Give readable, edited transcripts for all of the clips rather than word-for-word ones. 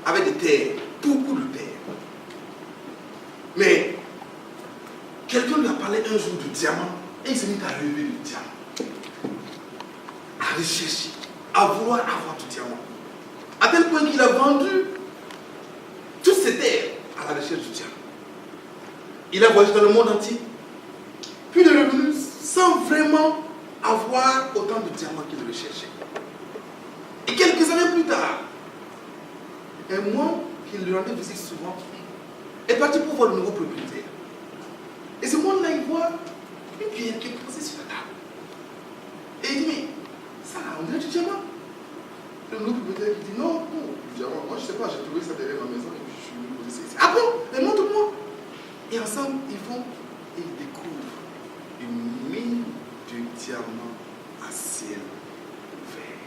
avait des terres, beaucoup de terres. Mais quelqu'un lui a parlé un jour de diamant et il s'est mis à lever le diamant, à rechercher, à vouloir avoir du diamant. À tel point qu'il a vendu toutes ses terres à la recherche du diamant. Il a voyagé dans le monde entier, puis il est revenu sans vraiment avoir autant de diamants qu'il recherchait. Et quelques années plus tard, un moine qui lui rendait visite souvent est parti pour voir le nouveau propriétaire. Et ce moine-là, il voit une cuillère qui est posée sur la table. Et il dit, mais ça, on dirait du diamant. Le nouveau propriétaire qui dit, non, du diamant, moi je ne sais pas, j'ai trouvé ça derrière ma maison et puis je suis venu poser ça ici. Ah bon? Mais montre-moi. Et ensemble, ils vont et ils découvrent une mine de diamants à ciel ouvert.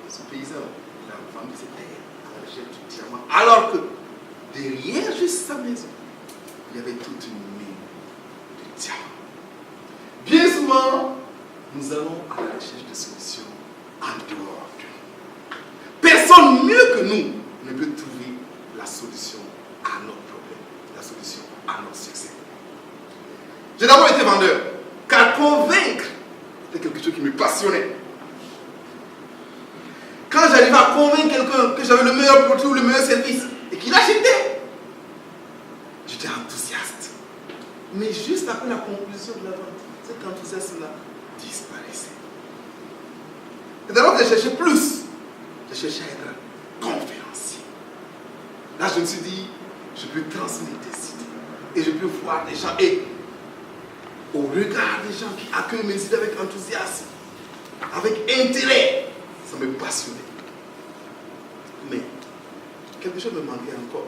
Ce paysan, il a vendu ses terres à la recherche du diamant, alors que derrière juste sa maison, il y avait toute une mine de diamants. Bien souvent, nous allons à la recherche de solutions en dehors de nous. Personne mieux que nous ne peut trouver la solution à notre problème, la solution à notre succès. J'ai d'abord été vendeur, car convaincre, c'était quelque chose qui me passionnait. Quand j'arrivais à convaincre quelqu'un que j'avais le meilleur produit ou le meilleur service et qu'il achetait, j'étais enthousiaste. Mais juste après la conclusion de la vente, cet enthousiasme-là disparaissait. Et d'abord que je cherchais plus, je cherchais à être conférencier. Là, je me suis dit, je peux transmettre des idées et je peux voir des gens. Et au regard des gens qui accueillent mes idées avec enthousiasme, avec intérêt, ça me passionnait. Mais quelque chose me manquait encore,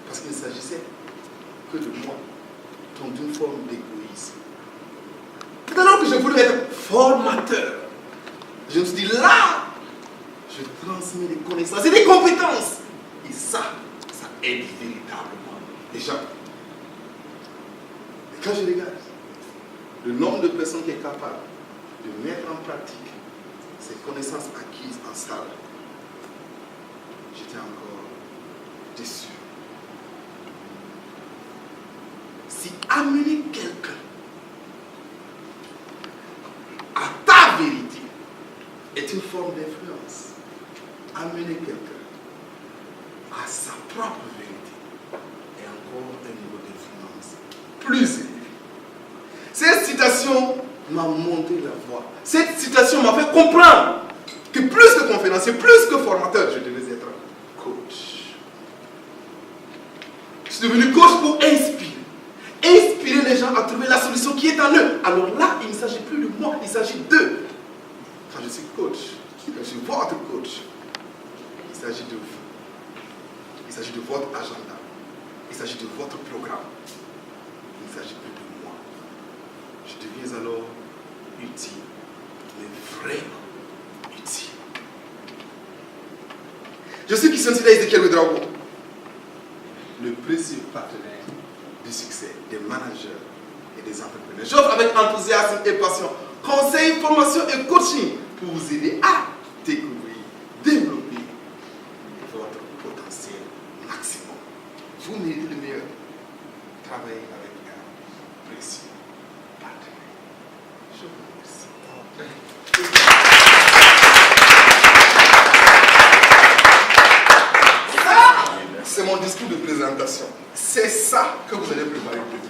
parce qu'il ne s'agissait que de moi, dans une forme d'égoïsme. C'est alors que je voulais être formateur. Je me suis dit, là, je transmets des connaissances et des compétences. Et ça aide véritablement les gens. Et quand je regarde le nombre de personnes qui est capable de mettre en pratique ces connaissances acquises en salle, j'étais encore déçu. Si amener quelqu'un à ta vérité est une forme d'influence, amener quelqu'un à sa propre vérité est encore un niveau d'influence plus élevé. Cette citation m'a montré la voie. Cette citation m'a fait comprendre que plus que conférencier, plus que formateur, je devais être coach. Je suis devenu coach pour inspirer. Inspirer les gens à trouver la solution qui est en eux. Alors là, il ne s'agit plus de moi, il s'agit d'eux. Quand je suis coach, quand je suis votre coach, il s'agit de vous. Il s'agit de votre agenda. Il s'agit de votre programme. Il ne s'agit plus de moi. Je deviens alors utile, mais vraiment utile. Je suis Christian Sida Ezekiel Ouedraogo, le précieux partenaire du succès des managers et des entrepreneurs. J'offre avec enthousiasme et passion conseils, formation et coaching pour vous aider à découvrir, développer votre potentiel maximum. Vous méritez le meilleur. Travaillez avec un précieux partenaire. Je vous remercie. C'est mon discours de présentation. C'est ça que vous allez préparer pour vous.